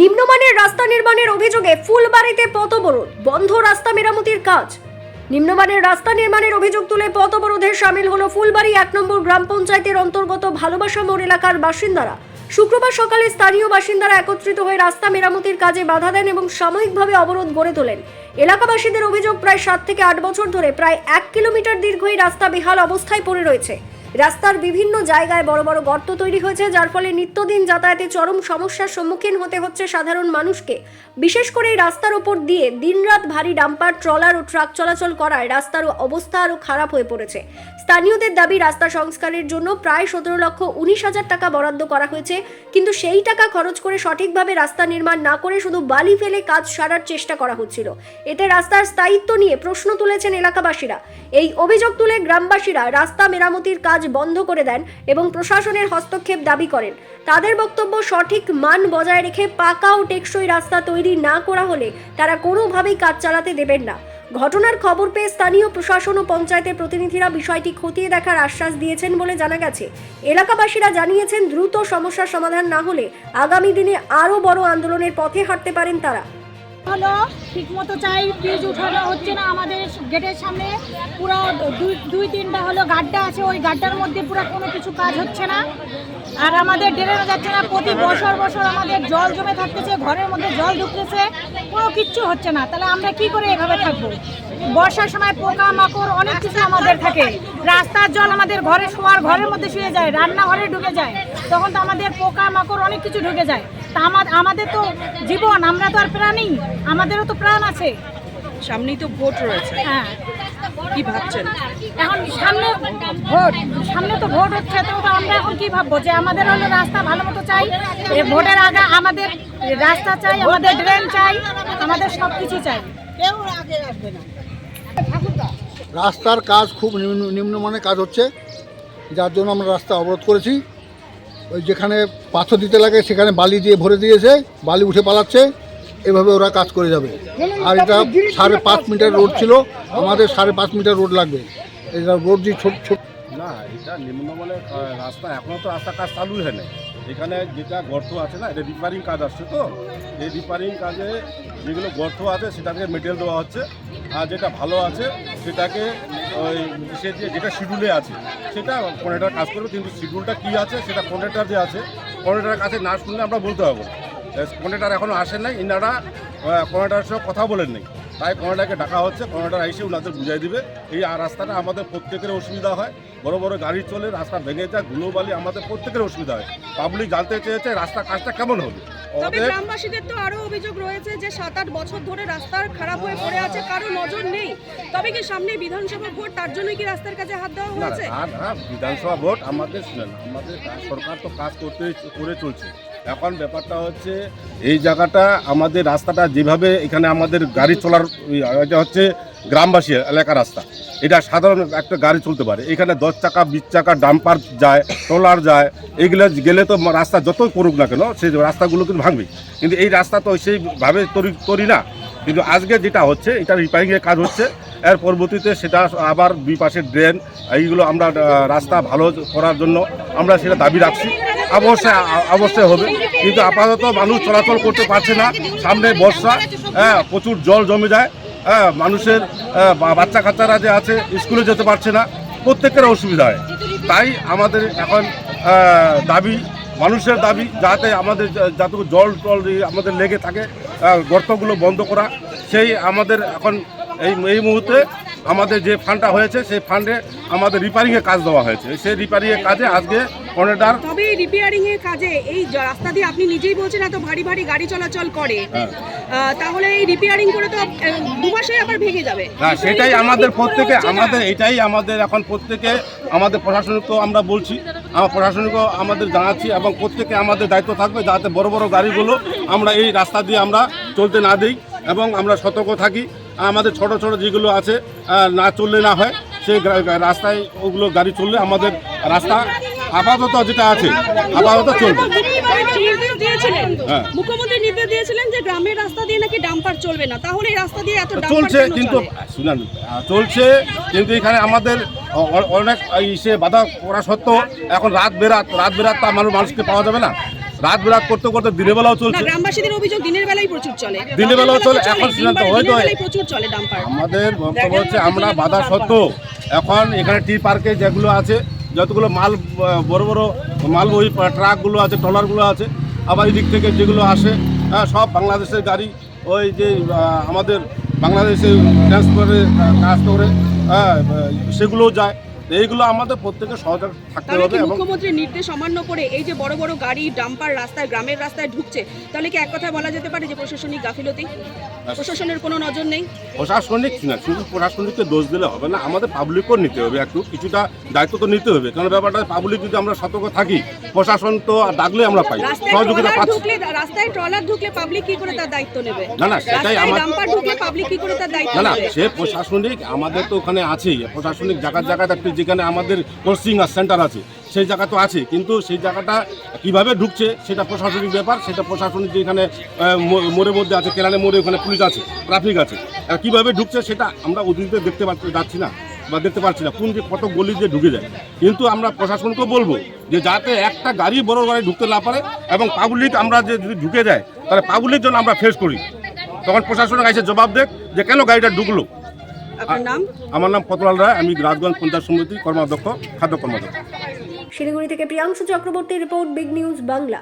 নিম্নমানের রাস্তা নির্মাণের অভিযোগে ফুলবাড়িতে পথ অবরোধ, বন্ধ রাস্তা মেরামতির কাজ। নিম্নমানের রাস্তা নির্মাণের অভিযোগ তুলে পথ অবরোধে সামিল হলো ফুলবাড়ি 1 নম্বর গ্রাম পঞ্চায়েতের অন্তর্গত ভালোবাসা মোড় এলাকার বাসিন্দারা। শুক্রবার সকালে স্থানীয় বাসিন্দারা একত্রিত হয়ে রাস্তা মেরামতির কাজে বাধা দেন এবং সাময়িকভাবে অবরোধ গড়ে তোলেন। এলাকাবাসীদের অভিযোগ, প্রায় 7 থেকে 8 বছর ধরে প্রায় 1 কিলোমিটার দীর্ঘ এই রাস্তা বেহাল অবস্থায় পড়ে রয়েছে। রাস্তার বিভিন্ন জায়গায় বড় বড় গর্ত তৈরি হয়েছে, যার ফলে নিত্যদিন যাতায়াতে চরম সমস্যার সম্মুখীন হতে হচ্ছে সাধারণ মানুষকে। বিশেষ করে এই রাস্তার ওপর দিয়ে দিনরাত ভারী ডাম্পার, ট্রলার ও ট্রাক চলাচল করায় রাস্তার অবস্থা আরও খারাপ হয়ে পড়েছে। স্থানীয়দের দাবি, রাস্তা সংস্কারের জন্য প্রায় 17,19,000 টাকা বরাদ্দ করা হয়েছে, কিন্তু সেই টাকা খরচ করে সঠিকভাবে রাস্তা নির্মাণ না করে শুধু বালি ফেলে কাজ সারার চেষ্টা করা হচ্ছিল। এতে রাস্তার স্থায়িত্ব নিয়ে প্রশ্ন তুলেছেন এলাকাবাসীরা। এই অভিযোগ তুলে গ্রামবাসীরা রাস্তা মেরামতির কাজ বন্ধ করে দেন এবং প্রশাসনের হস্তক্ষেপ দাবি করেন। তাদের বক্তব্য, সঠিক মান বজায় রেখে পাকা ও টেকসই রাস্তা তৈরি না করা হলে তারা কোনোভাবেই কাজ চালাতে দেবেন না। ঘটনার খবর পেয়ে স্থানীয় প্রশাসন ও পঞ্চায়েতের প্রতিনিধিরা বিষয়টি খতিয়ে দেখার আশ্বাস দিয়েছেন বলে জানা গেছে। এলাকাবাসীরা জানিয়েছেন, দ্রুত সমস্যার সমাধান না হলে আগামী দিনে আরও বড় আন্দোলনের পথে হাঁটতে পারেন তারা। হলো ঠিক মতো চাই, ব্রিজ উঠানো হচ্ছে না। আমাদের গেটের সামনে পুরো দুই তিনটা হলো গাড্ডা আছে, ওই গাড্ডার মধ্যে পুরো কোনো কিছু কাজ হচ্ছে না। আর আমাদের ড্রেনও যাচ্ছে না, প্রতি বছর আমাদের জল জমে থাকতেছে, ঘরের মধ্যে জল ঢুকতেছে, কোনো কিচ্ছু হচ্ছে না। তাহলে আমরা কি করে এভাবে থাকবো? বর্ষার সময় পোকা মাকড় অনেক কিছু আমাদের থাকে, রাস্তার জল আমাদের ঘরে শোয়ার ঘরের মধ্যে শুয়ে যায়, রান্নাঘরে ঢুকে যায়, তখন তো আমাদের পোকা মাকড় অনেক কিছু ঢুকে যায়। তা আমাদের তো জীবন, আমরা তো আর প্রাণী, আমাদেরও তো প্রাণ আছে। সামনেই তো ভোট রয়েছে, হ্যাঁ, কি ভাবছেন? এখন সামনে তো ভোট হচ্ছে, তো আমরা এখন কি ভাববো? যে আমাদের হলো রাস্তা ভালো মতো চাই, ভোটের আগে আমাদের রাস্তা চাই, আমাদের ড্রেন চাই, আমাদের সব কিছু চাই। কেউ আগে আসবে না। রাস্তার কাজ খুব নিম্নমানের কাজ হচ্ছে, যার জন্য আমরা রাস্তা অবরোধ করেছি। ওই যেখানে পাথর দিতে লাগে সেখানে বালি দিয়ে ভরে দিয়েছে, বালি উঠে পালাচ্ছে, এভাবে ওরা কাজ করে যাবে। আর এটা 5.5 মিটার রোড ছিল, আমাদের 5.5 মিটার রোড লাগবে। এটা রোড যে ছোট না, এটা নিম্নমানের রাস্তা, এখনও তো রাস্তার কাজ চালু হয় না। এখানে যেটা গর্ত আছে না, এটা রিপেয়ারিং কাজ আসছে, তো এই রিপেয়ারিং কাজে যেগুলো গর্ত আছে সেটাকে মেটেরিয়াল দেওয়া হচ্ছে, আর যেটা ভালো আছে সেটাকে ওই যেটা শিডিউলে আছে সেটা কন্ট্রাক্টর কাজ করবে। কিন্তু শিডিউলটা কী আছে সেটা কন্ট্রাক্টর যে আছে, কন্ট্রাক্টরের কাছে না শুনলে আমরা বলতে পারবো না। কন্ট্রাক্টর এখনও আসেন নাই, ইনারা কন্ট্রাক্টরের সঙ্গে কথা বলেন নাই, তাই কন্ট্রাক্টরকে ডাকা হচ্ছে। কন্ট্রাক্টর এসে ওনাদের বুঝিয়ে দিবে। এই রাস্তাটা আমাদের প্রত্যেকের অসুবিধা হয়, বড় বড় গাড়ি চলে, রাস্তা ভেঙে যায়, ধুলোবালি, আমাদের প্রত্যেকের অসুবিধা হয়। পাবলিক জানতে চেয়েছে রাস্তা কাজটা কেমন হবে। তবে গ্রামবাসীদের তো আরো অভিযোগ রয়েছে যে 7-8 বছর ধরে রাস্তা খারাপ হয়ে পড়ে আছে, কারো নজর নেই। তবে কি সামনে বিধানসভা ভোট, তার জন্য কি রাস্তার কাজে হাত দেওয়া হয়েছে? না, বিধানসভা ভোট আমাদের শুনেন, আমাদের সরকার তো কাজ করে চলছে। এখন ব্যাপারটা হচ্ছে এই জায়গাটা, আমাদের রাস্তাটা যেভাবে এখানে আমাদের গাড়ি চলার, এটা হচ্ছে গ্রামবাসী এলাকার রাস্তা, এটা সাধারণ একটা গাড়ি চলতে পারে। এখানে 10 চাকা 20 চাকা ডাম্পার যায়, ট্রলার যায়, এগুলো গেলে তো রাস্তা যতই করুক না কেন সেই রাস্তাগুলো কিন্তু ভাঙবে। কিন্তু এই রাস্তা তো সেইভাবে তৈরি না। কিন্তু আজকে যেটা হচ্ছে, এটা রিপেয়ারিংয়ের কাজ হচ্ছে, এর পরবর্তীতে সেটা আবার দুই পাশের ড্রেন, এইগুলো আমরা রাস্তা ভালো করার জন্য আমরা সেটা দাবি রাখছি। অবশ্যই হবে, কিন্তু আপাতত মানুষ চলাচল করতে পারছে না। সামনে বর্ষা, প্রচুর জল জমে যায়, মানুষের বাচ্চা কাচ্চারা যে আছে স্কুলে যেতে পারছে না, প্রত্যেকের অসুবিধা হয়। তাই আমাদের এখন মানুষের দাবি, যাতে আমাদের যতটুকু জল আমাদের লেগে থাকে, গর্তগুলো বন্ধ করা। সেই আমাদের এখন এই মুহূর্তে আমাদের যে ফান্ডটা হয়েছে সেই ফান্ডে আমাদের রিপেয়ারিংয়ের কাজ দেওয়া হয়েছে। সেই রিপেয়ারিংয়ের কাজে আজকে কন্ট্রাক্টর, তবে এই রিপেয়ারিংয়ের কাজে এই রাস্তা দিয়ে আপনি নিজেই বলছেন এত ভারী গাড়ি চলাচল করে, তাহলে এই রিপেয়ারিং করে তো 2 মাসে আবার ভেঙে যাবে। হ্যাঁ, সেটাই আমাদের প্রত্যেকে, এটাই আমাদের এখন প্রত্যেকে, আমাদের প্রশাসনিকও আমরা বলছি, প্রশাসনিকও আমাদের জানাচ্ছি, এবং প্রত্যেকে আমাদের দায়িত্ব থাকবে যাতে বড় বড় গাড়িগুলো আমরা এই রাস্তা দিয়ে আমরা চলতে না দিই, এবং আমরা সতর্ক থাকি। আমাদের ছোট ছোট যেগুলো আছে না চললে না হয়, সেই রাস্তায় ওগুলো গাড়ি চললে আমাদের রাস্তা আপাতত যেটা আছে আপাতত চলবে। মুখ্যমন্ত্রী নির্দেশ দিয়েছিলেন যে গ্রামের রাস্তা দিয়ে নাকি ডাম্পার চলবে না, তাহলে এই রাস্তা দিয়ে এত ডাম্পার চলছে, কিন্তু শুনুন, চলছে, কিন্তু এখানে আমাদের অনেক বাধা করা সত্ত্বেও এখন রাত বেরাত তো মানুষকে পাওয়া যাবে না। রাত বিরাত করতে করতে দিনের বেলাও না, চলছে। গ্রামবাসীদের অভিযোগ দিনের বেলায় প্রচুর চলে। দিনের বেলাও চলে, এখন দিনের সিদ্ধান্ত হয়তো বেলায় প্রচুর চলে ডাম্পার। আমাদের বক্তব্য হচ্ছে আমরা বাধা সত্ত্বেও এখন এখানে টি পার্কে যেগুলো আছে, যতগুলো মাল বড় বড় মালবহী ট্রাকগুলো আছে, ট্রলারগুলো আছে, আবার এদিক থেকে যেগুলো আসে সব বাংলাদেশের গাড়ি, ওই যে আমাদের বাংলাদেশে ট্রান্সপোর্টের কাজ করে সেগুলোও যায়। এইগুলো আমাদের প্রত্যেকের সহযোগ থাকতে তাহলে হবে। কি এবং মুখ্যমন্ত্রীর নির্দেশ অমান্য করে এই যে বড় বড় গাড়ি ডাম্পার রাস্তায়, গ্রামের রাস্তায় ঢুকছে, তাহলে কি এক কথায় বলা যেতে পারে যে প্রশাসনিক গাফিলতি, প্রশাসনের কোনো নজর নেই? প্রশাসনিক না, শুধু প্রশাসনিককে দোষ দিলে হবে না, আমাদের পাবলিকও নিতে হবে, একটু কিছুটা দায়িত্ব তো নিতে হবে। কারণ ব্যাপারটা পাবলিক যদি আমরা সতর্ক থাকি, প্রশাসন তো ডাকলে আমরা পাই, সহযোগিতা পাচ্ছি। রাস্তায় ট্রলার ঢুকলে পাবলিক কি করে তার দায়িত্ব নেবে? না না, সেটাই আমার ডাম্পার ঢুকলে পাবলিক কি করে তার দায়িত্ব না না, নেবে? সে প্রশাসনিক আমাদের তো ওখানে আছেই, প্রশাসনিক জায়গায় একটু যেখানে আমাদের কোচিং সেন্টার আছে সেই জায়গা তো আছে, কিন্তু সেই জায়গাটা কিভাবে ঢুকছে সেটা প্রশাসনিক ব্যাপার। সেটা প্রশাসনিক যেখানে মোড়ের মধ্যে আছে, কেরানে মোড়ে, ওখানে পুলিশ আছে, ট্রাফিক আছে, আর কীভাবে ঢুকছে সেটা আমরা অতীতে দেখতে যাচ্ছি না বা দেখতে পাচ্ছি না, কোন যে কত গলি দিয়ে ঢুকে যায়। কিন্তু আমরা প্রশাসনকে বলবো যে যাতে একটা গাড়ি বড় গাড়ি ঢুকতে না পারে, এবং পাবলিক আমরা যে যদি ঢুকে যায় তাহলে পাবলিক জন্য আমরা ফেস করি, তখন প্রশাসনের কাছে জবাব দেখ যে কেন গাড়িটা ঢুকলো। আপনার নাম? আমার নাম কতলাল রায়, আমি রাজগঞ্জ পঞ্চায়েত সমিতি কর্মাধ্যক্ষ, খাদ্য কর্মাধ্যক্ষ। শিলিগুড়ি থেকে প্রিয়াংশু চক্রবর্তীর রিপোর্ট, বিগ নিউজ বাংলা।